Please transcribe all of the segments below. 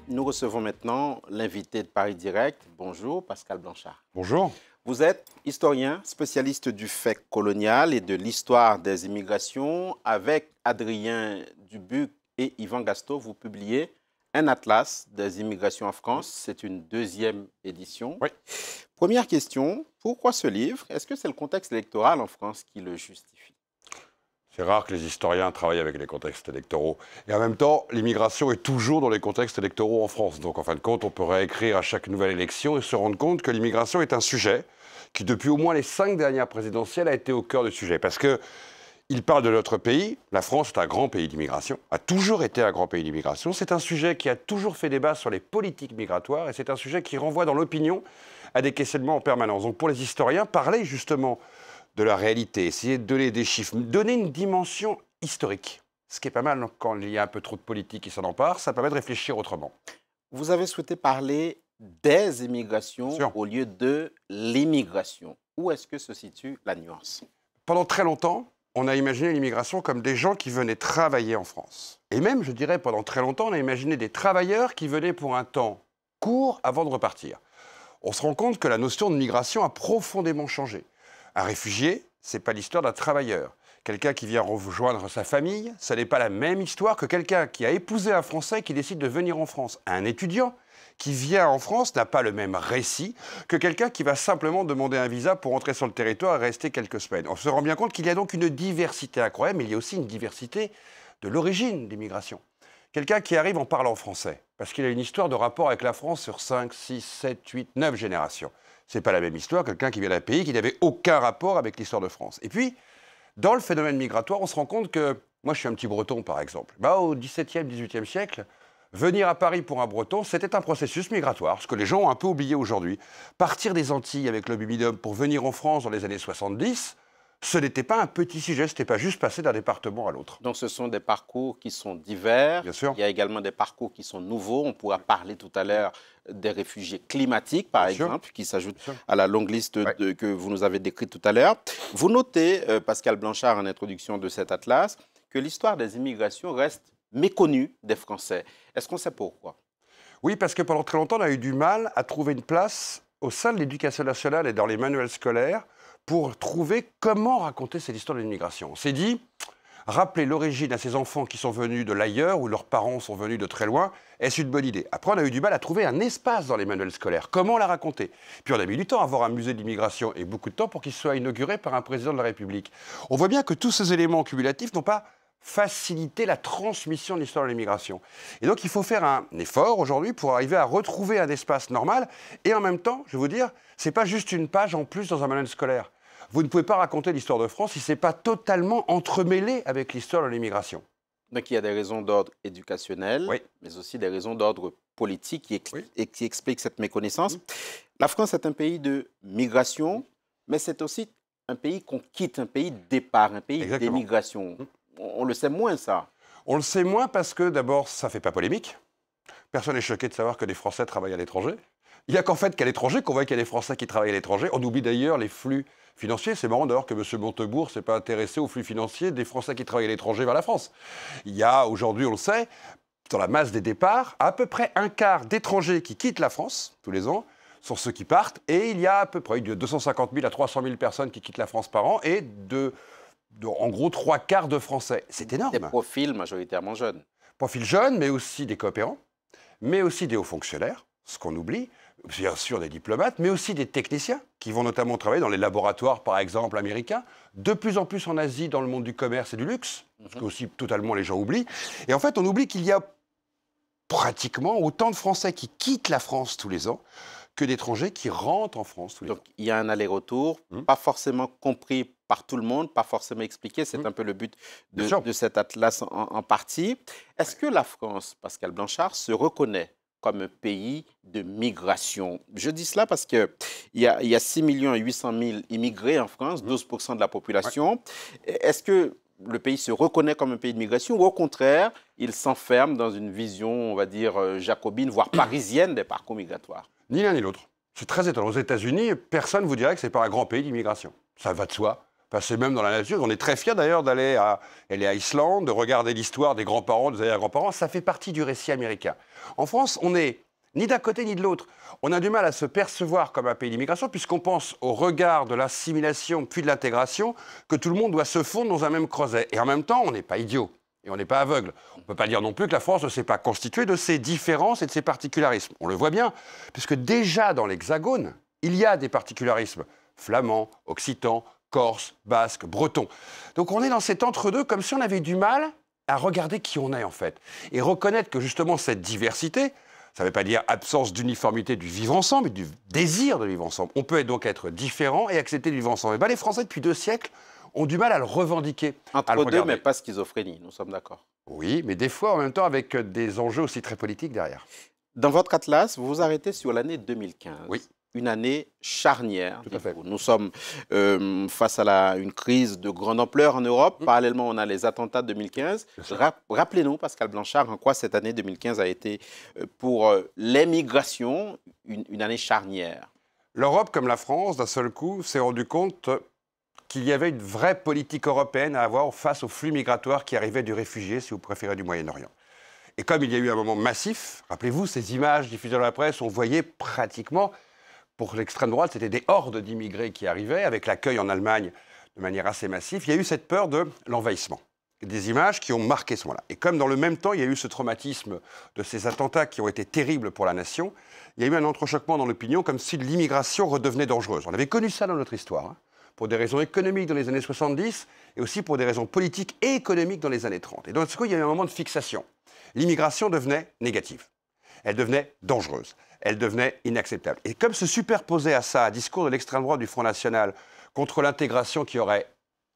Nous recevons maintenant l'invité de Paris Direct. Bonjour, Pascal Blanchard. Bonjour. Vous êtes historien, spécialiste du fait colonial et de l'histoire des immigrations. Avec Adrien Dubuc et Yvan Gastaut, vous publiez un atlas des immigrations en France. C'est une deuxième édition. Oui. Première question, pourquoi ce livre? Est-ce que c'est le contexte électoral en France qui le justifie? C'est rare que les historiens travaillent avec les contextes électoraux. Et en même temps, l'immigration est toujours dans les contextes électoraux en France. Donc en fin de compte, on peut réécrire à chaque nouvelle élection et se rendre compte que l'immigration est un sujet qui, depuis au moins les 5 dernières présidentielles, a été au cœur du sujet. Parce qu'il parle de notre pays. La France est un grand pays d'immigration, a toujours été un grand pays d'immigration. C'est un sujet qui a toujours fait débat sur les politiques migratoires et c'est un sujet qui renvoie dans l'opinion à des questionnements en permanence. Donc pour les historiens, parler justement de la réalité, essayer de donner des chiffres, donner une dimension historique. Ce qui est pas mal quand il y a un peu trop de politique qui s'en empare, ça permet de réfléchir autrement. Vous avez souhaité parler des immigrations au lieu de l'immigration. Où est-ce que se situe la nuance? Pendant très longtemps, on a imaginé l'immigration comme des gens qui venaient travailler en France. Et même, je dirais, pendant très longtemps, on a imaginé des travailleurs qui venaient pour un temps court avant de repartir. On se rend compte que la notion de migration a profondément changé. Un réfugié, ce n'est pas l'histoire d'un travailleur. Quelqu'un qui vient rejoindre sa famille, ce n'est pas la même histoire que quelqu'un qui a épousé un Français qui décide de venir en France. Un étudiant qui vient en France n'a pas le même récit que quelqu'un qui va simplement demander un visa pour entrer sur le territoire et rester quelques semaines. On se rend bien compte qu'il y a donc une diversité incroyable, mais il y a aussi une diversité de l'origine des migrations. Quelqu'un qui arrive en parlant français, parce qu'il a une histoire de rapport avec la France sur 5, 6, 7, 8, 9 générations. Ce n'est pas la même histoire que quelqu'un qui vient d'un pays qui n'avait aucun rapport avec l'histoire de France. Et puis, dans le phénomène migratoire, on se rend compte que, moi je suis un petit breton par exemple, au XVIIe, XVIIIe siècle, venir à Paris pour un breton, c'était un processus migratoire, ce que les gens ont un peu oublié aujourd'hui. Partir des Antilles avec le Bimidum pour venir en France dans les années 70, ce n'était pas un petit sujet, ce n'était pas juste passer d'un département à l'autre. Donc ce sont des parcours qui sont divers. Bien sûr. Il y a également des parcours qui sont nouveaux. On pourra parler tout à l'heure des réfugiés climatiques, par exemple, qui s'ajoutent à la longue liste que vous nous avez décrite tout à l'heure. Vous notez, Pascal Blanchard, en introduction de cet atlas, que l'histoire des immigrations reste méconnue des Français. Est-ce qu'on sait pourquoi? Oui, parce que pendant très longtemps, on a eu du mal à trouver une place au sein de l'éducation nationale et dans les manuels scolaires pour trouver comment raconter cette histoire de l'immigration. On s'est dit, rappeler l'origine à ces enfants qui sont venus de l'ailleurs ou leurs parents sont venus de très loin, est-ce une bonne idée? Après, on a eu du mal à trouver un espace dans les manuels scolaires. Comment la raconter? Puis on a mis du temps à avoir un musée de l'immigration et beaucoup de temps pour qu'il soit inauguré par un président de la République. On voit bien que tous ces éléments cumulatifs n'ont pas facilité la transmission de l'histoire de l'immigration. Et donc, il faut faire un effort aujourd'hui pour arriver à retrouver un espace normal. Et en même temps, je vais vous dire, ce n'est pas juste une page en plus dans un manuel scolaire. Vous ne pouvez pas raconter l'histoire de France si ce n'est pas totalement entremêlé avec l'histoire de l'immigration. Donc il y a des raisons d'ordre éducationnel, mais aussi des raisons d'ordre politique qui expliquent cette méconnaissance. La France est un pays de migration, mais c'est aussi un pays qu'on quitte, un pays de départ, un pays d'émigration. On le sait moins, ça. On le sait moins parce que, d'abord, ça ne fait pas polémique. Personne n'est choqué de savoir que des Français travaillent à l'étranger. Il n'y a qu'en fait qu'à l'étranger qu'on voit qu'il y a des Français qui travaillent à l'étranger. On oublie d'ailleurs les flux financiers. C'est marrant d'ailleurs que M. Montebourg ne s'est pas intéressé aux flux financiers des Français qui travaillent à l'étranger vers la France. Il y a aujourd'hui, on le sait, dans la masse des départs, à peu près un quart d'étrangers qui quittent la France tous les ans sont ceux qui partent. Et il y a à peu près de 250 000 à 300 000 personnes qui quittent la France par an et en gros 3/4 de Français. C'est énorme. Des profils majoritairement jeunes. Profils jeunes, mais aussi des coopérants, mais aussi des hauts fonctionnaires, ce qu'on oublie, bien sûr des diplomates, mais aussi des techniciens qui vont notamment travailler dans les laboratoires, par exemple, américains, de plus en plus en Asie, dans le monde du commerce et du luxe, ce que aussi totalement les gens oublient. Et en fait, on oublie qu'il y a pratiquement autant de Français qui quittent la France tous les ans que d'étrangers qui rentrent en France tous les ans. Donc, il y a un aller-retour, pas forcément compris par tout le monde, pas forcément expliqué. C'est un peu le but de cet atlas en partie. Est-ce que la France, Pascal Blanchard, se reconnaît comme un pays de migration? Je dis cela parce qu'il y a 6 800 000 immigrés en France, 12% de la population. Est-ce que le pays se reconnaît comme un pays de migration ou au contraire, il s'enferme dans une vision, on va dire, jacobine, voire parisienne des parcours migratoires? Ni l'un ni l'autre. C'est très étonnant. Aux États-Unis, personne ne vous dirait que ce n'est pas un grand pays d'immigration. Ça va de soi. Enfin, c'est même dans la nature. On est très fiers d'ailleurs d'aller à Islande, de regarder l'histoire des grands-parents, des arrière-grands-parents. Ça fait partie du récit américain. En France, on n'est ni d'un côté ni de l'autre. On a du mal à se percevoir comme un pays d'immigration puisqu'on pense au regard de l'assimilation puis de l'intégration que tout le monde doit se fondre dans un même creuset. Et en même temps, on n'est pas idiot. Et on n'est pas aveugle. On ne peut pas dire non plus que la France ne s'est pas constituée de ses différences et de ses particularismes. On le voit bien, puisque déjà dans l'Hexagone, il y a des particularismes flamands, occitans, corses, basques, bretons. Donc on est dans cet entre-deux comme si on avait du mal à regarder qui on est en fait. Et reconnaître que justement cette diversité, ça ne veut pas dire absence d'uniformité du vivre ensemble, mais du désir de vivre ensemble. On peut donc être différent et accepter de vivre ensemble. Et bien les Français, depuis 2 siècles, ont du mal à le revendiquer. Entre deux, mais pas schizophrénie, nous sommes d'accord. Oui, mais des fois, en même temps, avec des enjeux aussi très politiques derrière. Dans votre atlas, vous vous arrêtez sur l'année 2015. Oui. Une année charnière. Tout à fait. Nous sommes face à une crise de grande ampleur en Europe. Parallèlement, on a les attentats de 2015. Rappelez-nous, Pascal Blanchard, en quoi cette année 2015 a été pour les migrations une année charnière. L'Europe, comme la France, d'un seul coup, s'est rendu compte qu'il y avait une vraie politique européenne à avoir face aux flux migratoires qui arrivaient du réfugié, si vous préférez, du Moyen-Orient. Et comme il y a eu un moment massif, rappelez-vous, ces images diffusées dans la presse, on voyait pratiquement, pour l'extrême droite, c'était des hordes d'immigrés qui arrivaient, avec l'accueil en Allemagne de manière assez massive. Il y a eu cette peur de l'envahissement. Des images qui ont marqué ce moment-là. Et comme dans le même temps, il y a eu ce traumatisme de ces attentats qui ont été terribles pour la nation, il y a eu un entrechoquement dans l'opinion, comme si l'immigration redevenait dangereuse. On avait connu ça dans notre histoire, hein, pour des raisons économiques dans les années 70 et aussi pour des raisons politiques et économiques dans les années 30. Et donc, il y a eu un moment de fixation. L'immigration devenait négative. Elle devenait dangereuse. Elle devenait inacceptable. Et comme se superposait à ça un discours de l'extrême droite du Front National contre l'intégration qui aurait,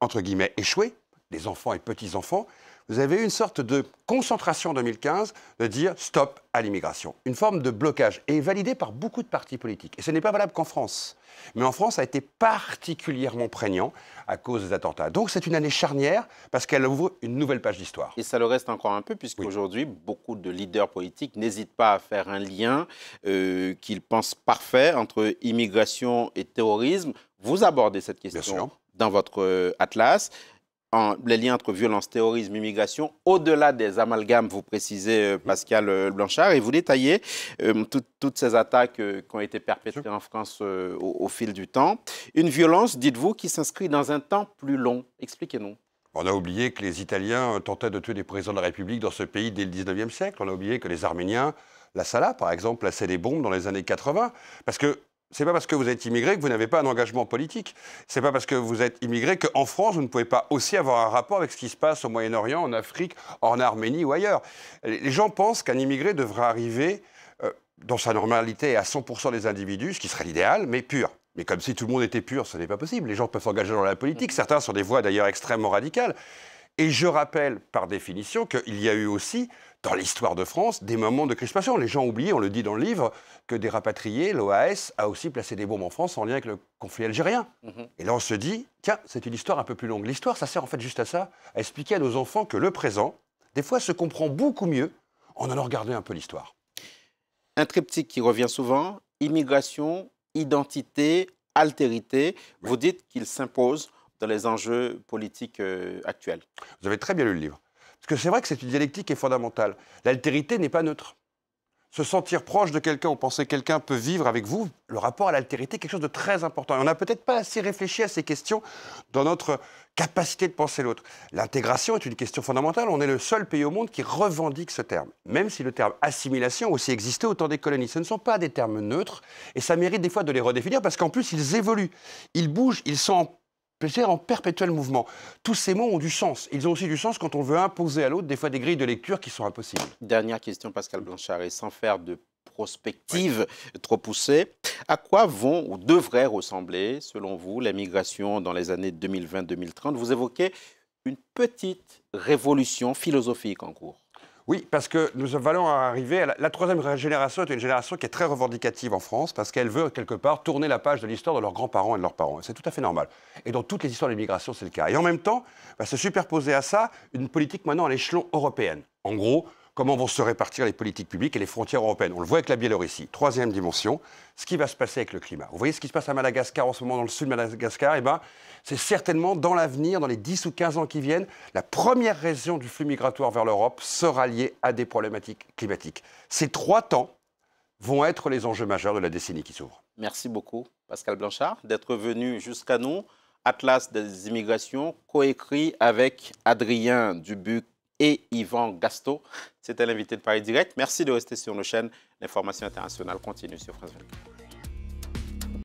entre guillemets, échoué, des enfants et petits-enfants, vous avez eu une sorte de concentration en 2015 de dire stop à l'immigration. Une forme de blocage, et validée par beaucoup de partis politiques. Et ce n'est pas valable qu'en France. Mais en France, ça a été particulièrement prégnant à cause des attentats. Donc c'est une année charnière parce qu'elle ouvre une nouvelle page d'histoire. Et ça le reste encore un peu, puisqu'aujourd'hui, beaucoup de leaders politiques n'hésitent pas à faire un lien qu'ils pensent parfait entre immigration et terrorisme. Vous abordez cette question dans votre atlas. Les liens entre violence, terrorisme, immigration, au-delà des amalgames, vous précisez, Pascal Blanchard, et vous détaillez toutes ces attaques qui ont été perpétrées en France au fil du temps. Une violence, dites-vous, qui s'inscrit dans un temps plus long. Expliquez-nous. On a oublié que les Italiens tentaient de tuer des présidents de la République dans ce pays dès le 19e siècle. On a oublié que les Arméniens, la Salah, par exemple, plaçaient des bombes dans les années 80. Parce que c'est pas parce que vous êtes immigré que vous n'avez pas un engagement politique. C'est pas parce que vous êtes immigré qu'en France, vous ne pouvez pas aussi avoir un rapport avec ce qui se passe au Moyen-Orient, en Afrique, en Arménie ou ailleurs. Les gens pensent qu'un immigré devrait arriver dans sa normalité à 100% des individus, ce qui serait l'idéal, mais pur. Mais comme si tout le monde était pur, ce n'est pas possible. Les gens peuvent s'engager dans la politique. Certains sont des voies d'ailleurs extrêmement radicales. Et je rappelle, par définition, qu'il y a eu aussi, dans l'histoire de France, des moments de crispation. Les gens ont oublié, on le dit dans le livre, que des rapatriés, l'OAS, a aussi placé des bombes en France en lien avec le conflit algérien. Et là, on se dit, tiens, c'est une histoire un peu plus longue. L'histoire, ça sert en fait juste à ça, à expliquer à nos enfants que le présent, des fois, se comprend beaucoup mieux en allant regarder un peu l'histoire. Un triptyque qui revient souvent, immigration, identité, altérité. Oui. Vous dites qu'il s'impose dans les enjeux politiques actuels. Vous avez très bien lu le livre. Parce que c'est vrai que c'est une dialectique qui est fondamentale. L'altérité n'est pas neutre. Se sentir proche de quelqu'un ou penser que quelqu'un peut vivre avec vous, le rapport à l'altérité est quelque chose de très important. Et on n'a peut-être pas assez réfléchi à ces questions dans notre capacité de penser l'autre. L'intégration est une question fondamentale. On est le seul pays au monde qui revendique ce terme. Même si le terme assimilation aussi existait au temps des colonies. Ce ne sont pas des termes neutres. Et ça mérite des fois de les redéfinir parce qu'en plus, ils évoluent. Ils bougent, ils sont en perpétuel mouvement. Tous ces mots ont du sens. Ils ont aussi du sens quand on veut imposer à l'autre des fois des grilles de lecture qui sont impossibles. Dernière question, Pascal Blanchard, et sans faire de prospective trop poussée, à quoi vont ou devraient ressembler, selon vous, les migrations dans les années 2020-2030 ? Vous évoquez une petite révolution philosophique en cours. Oui, parce que nous allons arriver à la troisième génération est une génération qui est très revendicative en France parce qu'elle veut quelque part tourner la page de l'histoire de leurs grands-parents et de leurs parents. C'est tout à fait normal. Et dans toutes les histoires de l'immigration, c'est le cas. Et en même temps, va se superposer à ça une politique maintenant à l'échelon européen. En gros, comment vont se répartir les politiques publiques et les frontières européennes. On le voit avec la Biélorussie. Troisième dimension, ce qui va se passer avec le climat. Vous voyez ce qui se passe à Madagascar en ce moment, dans le sud de Madagascar, eh ben, c'est certainement dans l'avenir, dans les 10 ou 15 ans qui viennent, la première raison du flux migratoire vers l'Europe sera liée à des problématiques climatiques. Ces 3 temps vont être les enjeux majeurs de la décennie qui s'ouvre. Merci beaucoup, Pascal Blanchard, d'être venu jusqu'à nous. Atlas des immigrations, coécrit avec Adrien Dubuc et Yvan Gasto. C'était l'invité de Paris Direct. Merci de rester sur nos chaînes. L'information internationale continue sur France 24.